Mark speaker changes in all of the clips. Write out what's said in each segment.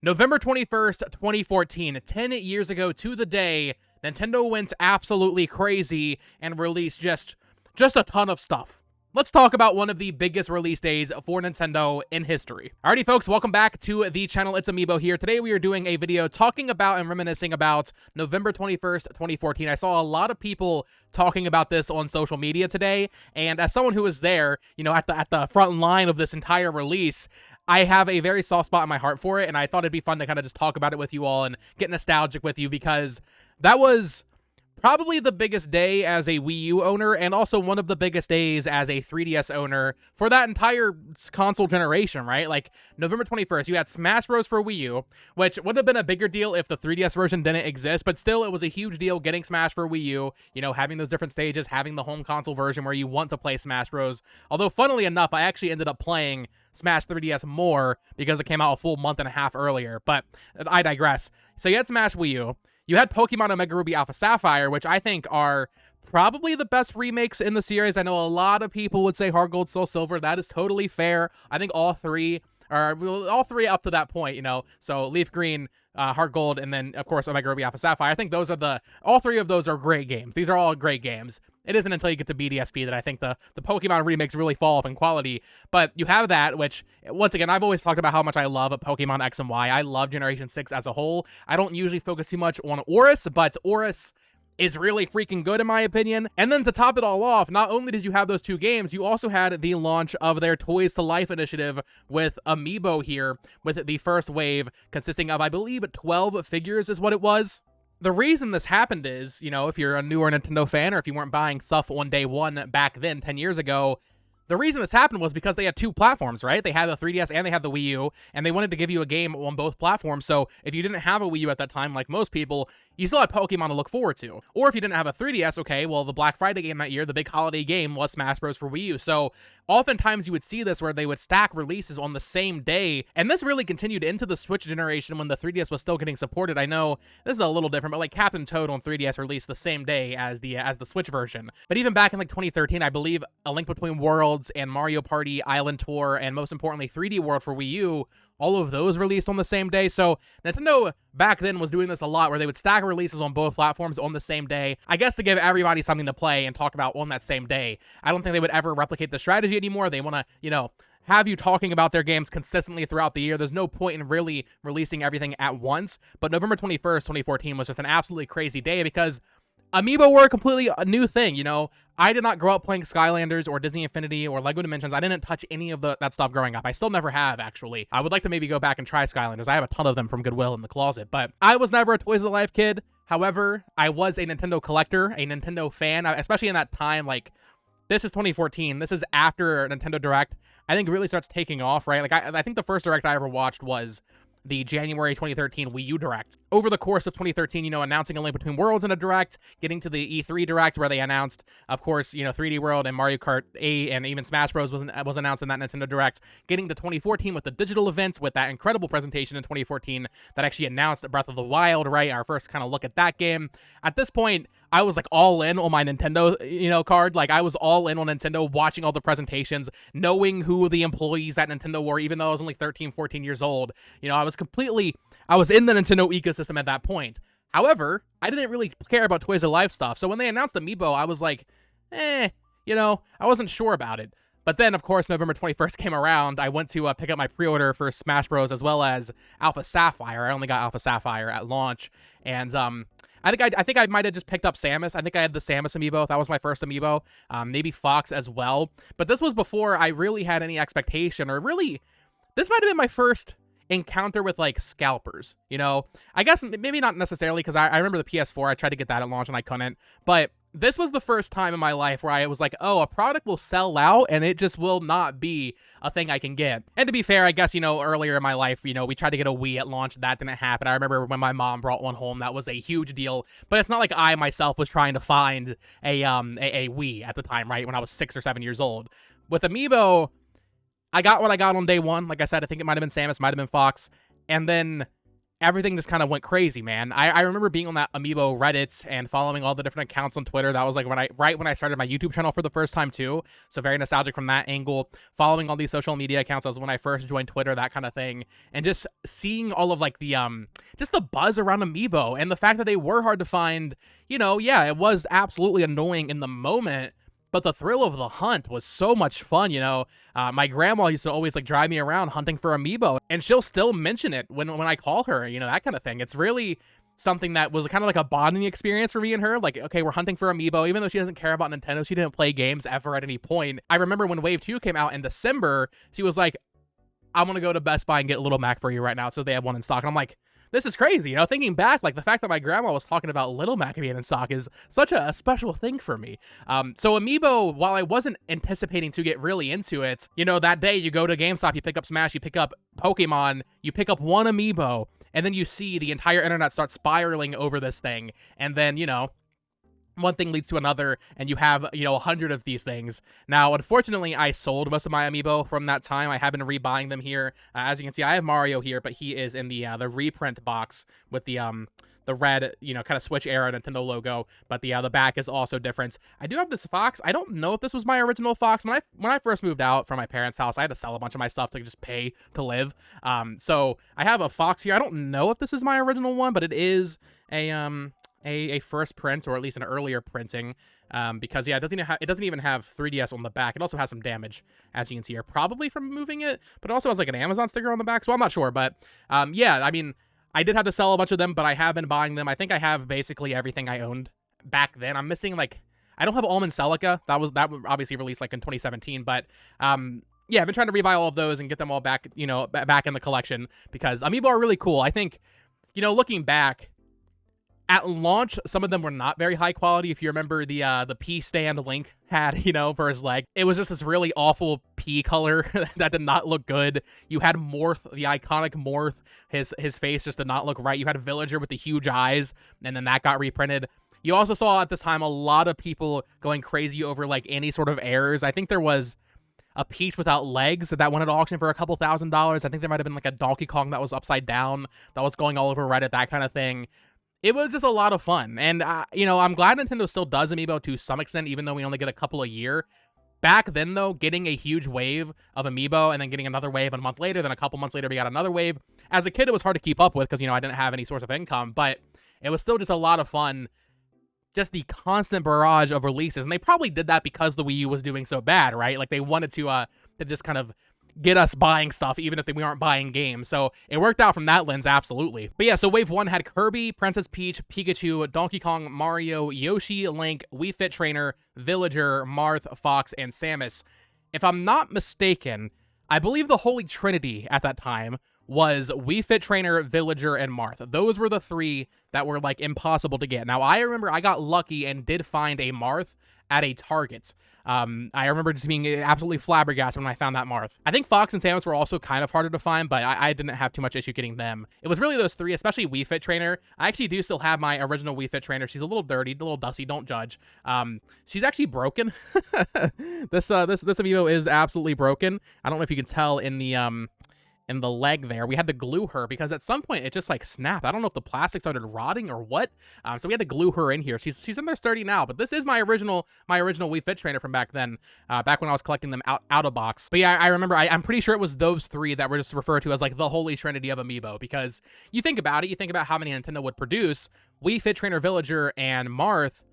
Speaker 1: November 21st, 2014, 10 years ago to the day, Nintendo went absolutely crazy and released just a ton of stuff. Let's talk about one of the biggest release days for Nintendo in history. Alrighty, folks, welcome back to the channel. Its-A-Mii here. Today we are doing a video talking about and reminiscing about November 21st, 2014. I saw a lot of people talking about this on social media today, and as someone who was there, at the front line of this entire release, I have a very soft spot in my heart for it, and I thought it'd be fun to kind of just talk about it with you all and get nostalgic with you, because that was probably the biggest day as a Wii U owner, and also one of the biggest days as a 3DS owner for that entire console generation, right? Like, November 21st, you had Smash Bros. For Wii U, which would have been a bigger deal if the 3DS version didn't exist, but still, it was a huge deal getting Smash for Wii U, having those different stages, having the home console version where you want to play Smash Bros. Although, funnily enough, I actually ended up playing Smash 3DS more because it came out a full month and a half earlier, but I digress. So you had Smash Wii U. You had Pokemon Omega Ruby Alpha Sapphire, which I think are probably the best remakes in the series. I know a lot of people would say Heart Gold, Soul Silver. That is totally fair. I think all three up to that point, So Leaf Green, Heart Gold, and then, of course, Omega Ruby Alpha Sapphire. I think all three of those are great games. These are all great games. It isn't until you get to BDSP that I think the Pokemon remakes really fall off in quality. But you have that, which, once again, I've always talked about how much I love Pokemon X and Y. I love Generation 6 as a whole. I don't usually focus too much on Oris, but Oris is really freaking good in my opinion. And then to top it all off, not only did you have those two games, you also had the launch of their Toys to Life initiative with Amiibo here, with the first wave consisting of, I believe, 12 figures is what it was. The reason this happened is, if you're a newer Nintendo fan, or if you weren't buying stuff on day one back then, 10 years ago, the reason this happened was because they had two platforms, right? They had the 3DS and they had the Wii U, and they wanted to give you a game on both platforms. So if you didn't have a Wii U at that time, like most people, you still had Pokemon to look forward to. Or if you didn't have a 3DS, okay, well, the Black Friday game that year, the big holiday game, was Smash Bros. For Wii U. So oftentimes you would see this where they would stack releases on the same day, and this really continued into the Switch generation when the 3DS was still getting supported. I know this is a little different, but like Captain Toad on 3DS released the same day as the Switch version. But even back in like 2013, I believe A Link Between Worlds and Mario Party Island Tour, and most importantly 3D World for Wii U, all of those released on the same day. So Nintendo back then was doing this a lot, where they would stack releases on both platforms on the same day, I guess to give everybody something to play and talk about on that same day. I don't think they would ever replicate the strategy anymore. They want to, have you talking about their games consistently throughout the year. There's no point in really releasing everything at once. But November 21st, 2014 was just an absolutely crazy day because Amiibo were a completely new thing, I did not grow up playing Skylanders or Disney Infinity or LEGO Dimensions. I didn't touch any of that stuff growing up. I still never have, actually. I would like to maybe go back and try Skylanders. I have a ton of them from Goodwill in the closet, but I was never a Toys to Life kid. However, I was a Nintendo collector, a Nintendo fan, especially in that time. Like, this is 2014. This is after Nintendo Direct. I think it really starts taking off, right? Like, I think the first Direct I ever watched was the January 2013 Wii U Direct. Over the course of 2013, announcing A Link Between Worlds in a Direct, getting to the E3 Direct where they announced, of course, 3D World and Mario Kart 8 and even Smash Bros. Was announced in that Nintendo Direct, getting to 2014 with the digital events, with that incredible presentation in 2014 that actually announced Breath of the Wild, right? Our first kind of look at that game. At this point, I was like all in on my Nintendo, card. Like, I was all in on Nintendo, watching all the presentations, knowing who the employees at Nintendo were, even though I was only 13, 14 years old. I was in the Nintendo ecosystem at that point. However, I didn't really care about Toys to Life stuff. So when they announced Amiibo, I was like, I wasn't sure about it. But then, of course, November 21st came around. I went to pick up my pre-order for Smash Bros. As well as Alpha Sapphire. I only got Alpha Sapphire at launch. And I think I might have just picked up Samus. I think I had the Samus Amiibo. That was my first Amiibo. Maybe Fox as well. But this was before I really had any expectation, or really, this might have been my first encounter with like scalpers, I guess maybe not necessarily, because I remember the PS4. I tried to get that at launch and I couldn't. But this was the first time in my life where I was like, oh, a product will sell out and it just will not be a thing I can get. And to be fair, I guess, earlier in my life, we tried to get a Wii at launch. That didn't happen. I remember when my mom brought one home, that was a huge deal. But it's not like I myself was trying to find a Wii at the time, right? When I was 6 or 7 years old. With Amiibo, I got what I got on day one. Like I said, I think it might have been Samus, might have been Fox. And then everything just kind of went crazy, man. I remember being on that Amiibo Reddit and following all the different accounts on Twitter. That was like right when I started my YouTube channel for the first time too. So very nostalgic from that angle. Following all these social media accounts, that was when I first joined Twitter, that kind of thing. And just seeing all of like the just the buzz around Amiibo and the fact that they were hard to find, yeah, it was absolutely annoying in the moment. But the thrill of the hunt was so much fun, My grandma used to always like drive me around hunting for Amiibo, and she'll still mention it when I call her, that kind of thing. It's really something that was kind of like a bonding experience for me and her. Like, okay, we're hunting for Amiibo, even though she doesn't care about Nintendo. She didn't play games ever at any point. I remember when Wave 2 came out in December, she was like, I'm going to go to Best Buy and get a Little Mac for you right now. So they have one in stock. And I'm like, this is crazy, thinking back, like the fact that my grandma was talking about Little Mac being in stock is such a special thing for me. So Amiibo, while I wasn't anticipating to get really into it, that day you go to GameStop, you pick up Smash, you pick up Pokemon, you pick up one Amiibo, and then you see the entire internet start spiraling over this thing. And then, one thing leads to another, and you have, 100 of these things. Now, unfortunately, I sold most of my Amiibo from that time. I have been rebuying them here. As you can see, I have Mario here, but he is in the reprint box with the red, kind of Switch era Nintendo logo, but the back is also different. I do have this Fox. I don't know if this was my original Fox. When I first moved out from my parents' house, I had to sell a bunch of my stuff to just pay to live. So I have a Fox here. I don't know if this is my original one, but it is a first print, or at least an earlier printing, because it doesn't even have 3DS on the back. It also has some damage, as you can see here, probably from moving it, but it also has like an Amazon sticker on the back, so I'm not sure. But yeah, I mean, I did have to sell a bunch of them, but I have been buying them. I think I have basically everything I owned back then. I'm missing I don't have Almond Celica. That was obviously released like in 2017, but yeah, I've been trying to rebuy all of those and get them all back, back in the collection, because Amiibo are really cool. I think, looking back, at launch, some of them were not very high quality. If you remember the P stand Link had, for his leg, it was just this really awful P color that did not look good. You had Morth, the iconic Morth. His face just did not look right. You had Villager with the huge eyes, and then that got reprinted. You also saw at this time a lot of people going crazy over like any sort of errors. I think there was a Peach without legs that went at auction for a couple $1,000s. I think there might have been like a Donkey Kong that was upside down that was going all over Reddit, that kind of thing. It was just a lot of fun, and, I'm glad Nintendo still does Amiibo to some extent, even though we only get a couple a year. Back then, though, getting a huge wave of Amiibo and then getting another wave a month later, then a couple months later we got another wave. As a kid, it was hard to keep up with because, I didn't have any source of income, but it was still just a lot of fun, just the constant barrage of releases, and they probably did that because the Wii U was doing so bad, right? Like, they wanted to just kind of get us buying stuff, even if we aren't buying games. So it worked out from that lens, absolutely. But yeah, so Wave 1 had Kirby, Princess Peach, Pikachu, Donkey Kong, Mario, Yoshi, Link, Wii Fit Trainer, Villager, Marth, Fox, and Samus. If I'm not mistaken, I believe the Holy Trinity at that time was Wii Fit Trainer, Villager, and Marth. Those were the three that were like impossible to get. Now, I remember I got lucky and did find a Marth at a Target. I remember just being absolutely flabbergasted when I found that Marth. I think Fox and Samus were also kind of harder to find, but I didn't have too much issue getting them. It was really those three, especially Wii Fit Trainer. I actually do still have my original Wii Fit Trainer. She's a little dirty, a little dusty, don't judge. She's actually broken. This Amiibo is absolutely broken. I don't know if you can tell in the leg there. We had to glue her because at some point it just like snapped. I don't know if the plastic started rotting or what. So we had to glue her in here. She's in there sturdy now, but this is my original Wii Fit Trainer from back then, back when I was collecting them out of box. But yeah, I remember, I'm pretty sure it was those three that were just referred to as like the Holy Trinity of Amiibo, because you think about it, you think about how many Nintendo would produce. Wii Fit Trainer, Villager, and Marth,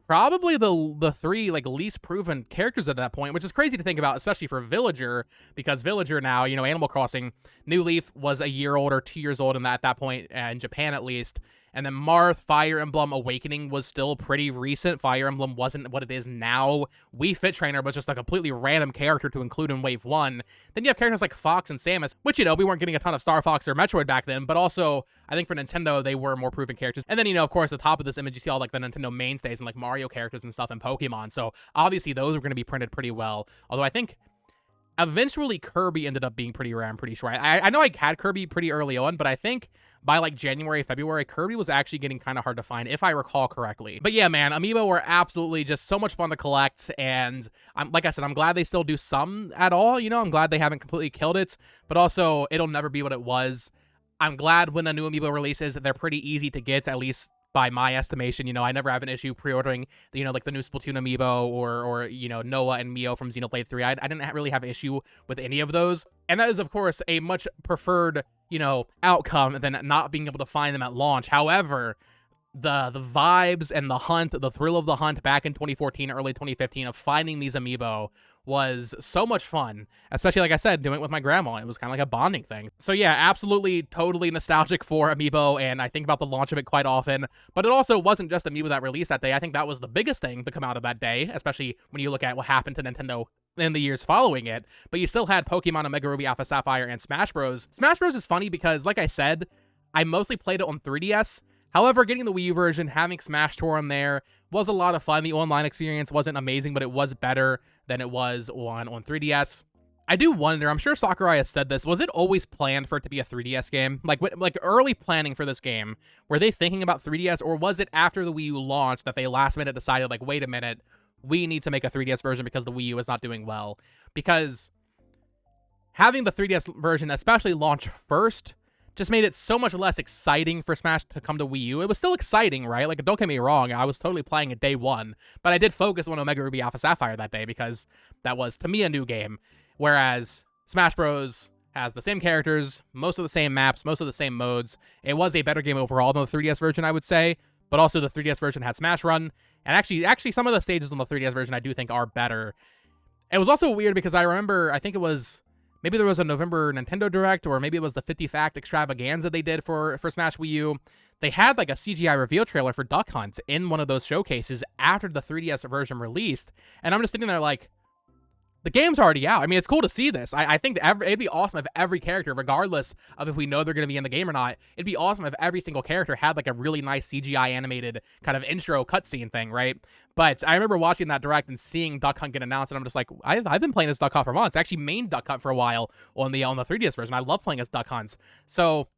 Speaker 1: probably the three like least proven characters at that point, which is crazy to think about, especially for Villager, because Villager now, Animal Crossing, New Leaf was a year old or 2 years old at that point, in Japan at least. And then Marth, Fire Emblem Awakening was still pretty recent. Fire Emblem wasn't what it is now. Wii Fit Trainer was just a completely random character to include in Wave 1. Then you have characters like Fox and Samus, which, we weren't getting a ton of Star Fox or Metroid back then, but also, I think for Nintendo, they were more proven characters. And then, of course, at the top of this image, you see all like the Nintendo mainstays and like Mario characters and stuff and Pokemon. So obviously those are going to be printed pretty well. Although I think eventually Kirby ended up being pretty rare, I'm pretty sure. I know I had Kirby pretty early on, but I think by like January, February, Kirby was actually getting kind of hard to find, if I recall correctly. But yeah, man, Amiibo were absolutely just so much fun to collect, and like I said, I'm glad they still do some at all, I'm glad they haven't completely killed it, but also, it'll never be what it was. I'm glad when a new Amiibo releases, they're pretty easy to get, at least by my estimation. You know, I never have an issue pre-ordering, you know, like the new Splatoon Amiibo or you know, Noah and Mio from Xenoblade 3. I didn't really have an issue with any of those. And that is, of course, a much preferred, you know, outcome than not being able to find them at launch. However, the vibes and the hunt, the thrill of the hunt back in 2014, early 2015 of finding these Amiibo was so much fun, especially, like I said, doing it with my grandma. It was kind of like a bonding thing. So yeah, absolutely, totally nostalgic for Amiibo, and I think about the launch of it quite often. But it also wasn't just Amiibo that released that day. I think that was the biggest thing to come out of that day, especially when you look at what happened to Nintendo in the years following it. But you still had Pokemon Omega Ruby Alpha Sapphire and Smash Bros. Smash Bros is funny because, like I said, I mostly played it on 3DS. However, getting the Wii U version, having Smash Tour on there was a lot of fun. The online experience wasn't amazing, but it was better than it was on 3DS. I do wonder, I'm sure Sakurai has said this, was it always planned for it to be a 3DS game? Like early planning for this game, were they thinking about 3DS, or was it after the Wii U launched that they last minute decided, like, wait a minute, we need to make a 3DS version because the Wii U is not doing well? Because having the 3DS version, especially launch first, just made it so much less exciting for Smash to come to Wii U. It was still exciting, right? Like, don't get me wrong, I was totally playing it day one, but I did focus on Omega Ruby Alpha Sapphire that day because that was, to me, a new game. Whereas Smash Bros. Has the same characters, most of the same maps, most of the same modes. It was a better game overall than the 3DS version, I would say, but also the 3DS version had Smash Run, and actually some of the stages on the 3DS version I do think are better. It was also weird because I remember, I think it was, maybe there was a November Nintendo Direct, or maybe it was the 50 Fact extravaganza they did for Smash Wii U. They had like a CGI reveal trailer for Duck Hunt in one of those showcases after the 3DS version released, and I'm just sitting there like, the game's already out. I mean, it's cool to see this. I think it'd be awesome if every character, regardless of if we know they're going to be in the game or not, it'd be awesome if every single character had like a really nice CGI animated kind of intro cutscene thing, right? But I remember watching that Direct and seeing Duck Hunt get announced, and I'm just like, I've been playing this Duck Hunt for months. I actually mained Duck Hunt for a while on the 3DS version. I love playing as Duck Hunts. So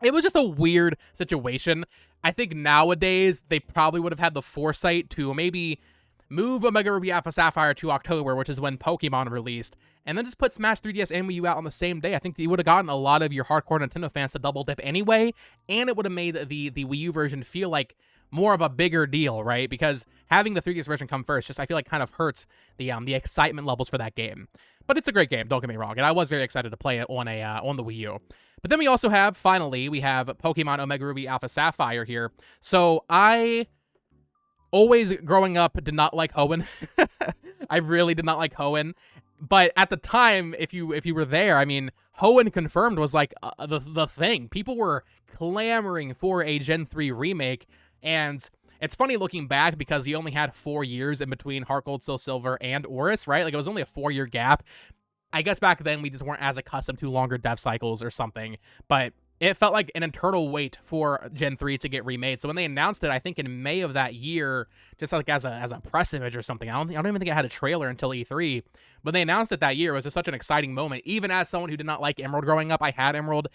Speaker 1: it was just a weird situation. I think nowadays they probably would have had the foresight to maybe move Omega Ruby Alpha Sapphire to October, which is when Pokemon released, and then just put Smash 3DS and Wii U out on the same day. I think you would have gotten a lot of your hardcore Nintendo fans to double dip anyway, and it would have made the Wii U version feel like more of a bigger deal, right? Because having the 3DS version come first, just I feel like kind of hurts the excitement levels for that game. But it's a great game, don't get me wrong, and I was very excited to play it on the Wii U. But then we also have, finally, we have Pokemon Omega Ruby Alpha Sapphire here. So I always growing up did not like Hoenn. I really did not like Hoenn. But at the time, if you were there, I mean, Hoenn Confirmed was like the thing. People were clamoring for a Gen 3 remake, and it's funny looking back because he only had 4 years in between Heart Gold, Soul Silver, and Oris, right? Like, it was only a 4-year gap. I guess back then we just weren't as accustomed to longer dev cycles or something, but it felt like an eternal wait for Gen 3 to get remade. So when they announced it, I think in May of that year, just like as a press image or something, I don't even think it had a trailer until E3. But they announced it that year. It was just such an exciting moment. Even as someone who did not like Emerald growing up, I had Emerald.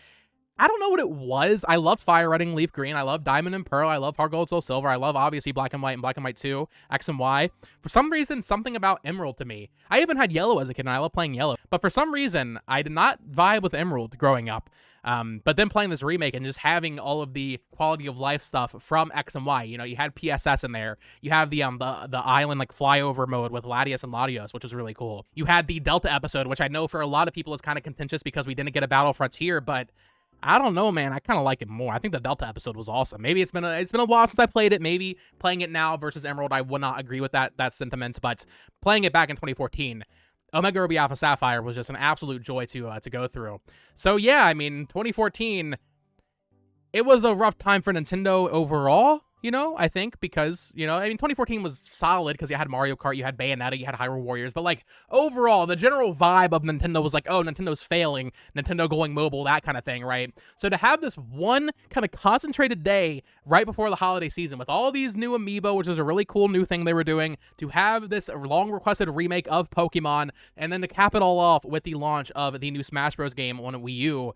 Speaker 1: I don't know what it was. I loved Fire Red and Leaf Green. I love Diamond and Pearl. I love Heart Gold, Soul Silver. I love, obviously, Black and White and Black and White 2, X and Y. For some reason, something about Emerald to me. I even had Yellow as a kid, and I love playing Yellow. But for some reason, I did not vibe with Emerald growing up. But then playing this remake and just having all of the quality of life stuff from X and Y, you know, you had PSS in there. You have the island like flyover mode with Latios and Latios, which was really cool. You had the Delta episode, which I know for a lot of people is kind of contentious because we didn't get a Battle Frontier, but I don't know, man. I kind of like it more. I think the Delta episode was awesome. Maybe it's been a while since I played it. Maybe playing it now versus Emerald, I would not agree with that sentiment. But playing it back in 2014, Omega Ruby Alpha Sapphire was just an absolute joy to go through. So yeah, I mean, 2014, it was a rough time for Nintendo overall. You know, I think because, you know, I mean, 2014 was solid because you had Mario Kart, you had Bayonetta, you had Hyrule Warriors, but like overall, the general vibe of Nintendo was like, oh, Nintendo's failing, Nintendo going mobile, that kind of thing, right? So to have this one kind of concentrated day right before the holiday season with all these new Amiibo, which is a really cool new thing they were doing, to have this long requested remake of Pokemon, and then to cap it all off with the launch of the new Smash Bros. Game on Wii U,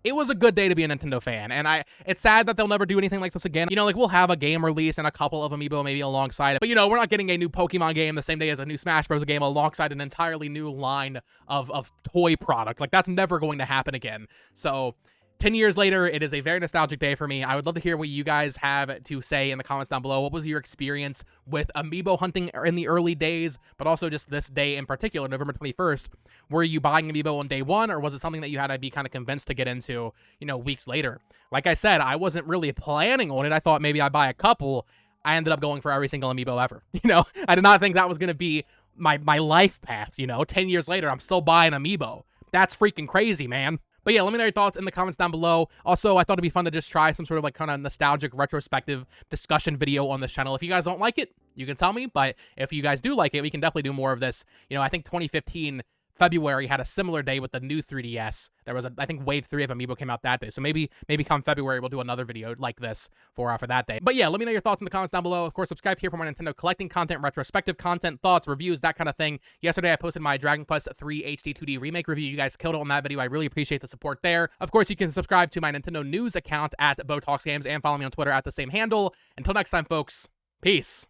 Speaker 1: it was a good day to be a Nintendo fan, and it's sad that they'll never do anything like this again. You know, like, we'll have a game release and a couple of Amiibo maybe alongside it, but, you know, we're not getting a new Pokemon game the same day as a new Smash Bros. Game alongside an entirely new line of toy product. Like, that's never going to happen again. So 10 years later, it is a very nostalgic day for me. I would love to hear what you guys have to say in the comments down below. What was your experience with Amiibo hunting in the early days, but also just this day in particular, November 21st? Were you buying Amiibo on day one, or was it something that you had to be kind of convinced to get into, you know, weeks later? Like I said, I wasn't really planning on it. I thought maybe I'd buy a couple. I ended up going for every single Amiibo ever. You know, I did not think that was going to be my life path, you know? 10 years later, I'm still buying Amiibo. That's freaking crazy, man. But yeah, let me know your thoughts in the comments down below. Also, I thought it'd be fun to just try some sort of like kind of nostalgic retrospective discussion video on this channel. If you guys don't like it, you can tell me. But if you guys do like it, we can definitely do more of this. You know, I think 2015 February had a similar day with the new 3DS. There was, I think, Wave 3 of Amiibo came out that day. So maybe come February, we'll do another video like this for that day. But yeah, let me know your thoughts in the comments down below. Of course, subscribe here for more Nintendo collecting content, retrospective content, thoughts, reviews, that kind of thing. Yesterday, I posted my Dragon Quest 3 HD 2D remake review. You guys killed it on that video. I really appreciate the support there. Of course, you can subscribe to my Nintendo news account at BoTalksGames and follow me on Twitter at the same handle. Until next time, folks, peace.